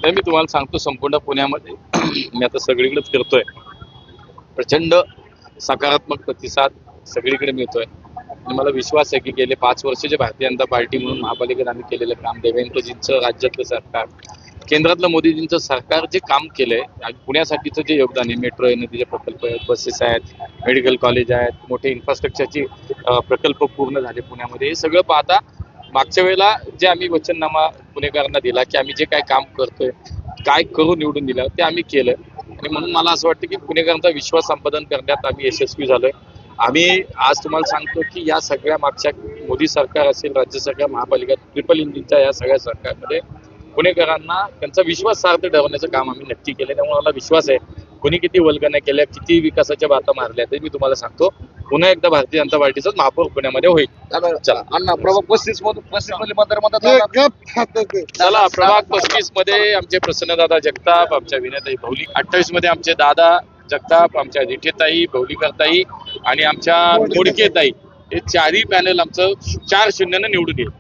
तर मी तुम्हाला सांगतो, संपूर्ण पुण्यामध्ये मी आता सगळीकडेच फिरतोय, प्रचंड सकारात्मक प्रतिसाद सगळीकडे मिळतोय आणि मला विश्वास आहे की गेले 5 वर्ष जे भारतीय जनता पार्टी म्हणून महापालिकेत आम्ही केलेलं काम, देवेंद्रजींचं राज्यातलं सरकार, केंद्रातलं मोदीजींचं सरकार जे काम केलंय आणि पुण्यासाठीचं जे योगदान आहे, मेट्रो नदीचे प्रकल्प आहेत, बसेस आहेत, मेडिकल कॉलेज आहेत, मोठे इन्फ्रास्ट्रक्चरची प्रकल्प पूर्ण झाले पुण्यामध्ये, हे सगळं पाहता मागच्या वेळेला जे आम्ही वचननामा पुणेकरांना दिला की आम्ही जे काय काम करतोय, काय करून निवडून दिलं ते आम्ही केलं आणि म्हणून मला असं वाटतं की पुणेकरांचा विश्वास संपादन करण्यात आम्ही यशस्वी झालोय. आम्ही आज तुम्हाला सांगतो की या सगळ्या मागच्या मोदी सरकार असेल, राज्य सरकार, महापालिका, ट्रिपल इंजिनच्या या सगळ्या सरकारमध्ये पुणेकरांना त्यांचा विश्वास सार्थ ठरवण्याचं काम आम्ही नक्की केलं. त्यामुळे मला विश्वास आहे, कोणी किती वल्गना केल्या, किती विकासाच्या बाता मारल्या, तरी मी तुम्हाला सांगतो पुन्हा एकदा भारतीय जनता पार्टीचाच महापौर पुण्यामध्ये होईल. चला अण्णा प्रभाग 35 मध्ये मतदार चला, प्रभाग 35 मध्ये आमचे प्रसन्नदादा जगताप, आमच्या विनयताई भौली, 28 मध्ये आमचे दादा जगताप, आमच्या रिठेताई, भौलीकरताई आणि आमच्या मोडकेताई, हे चारही पॅनल आमचं 4-0 निवडून येईल.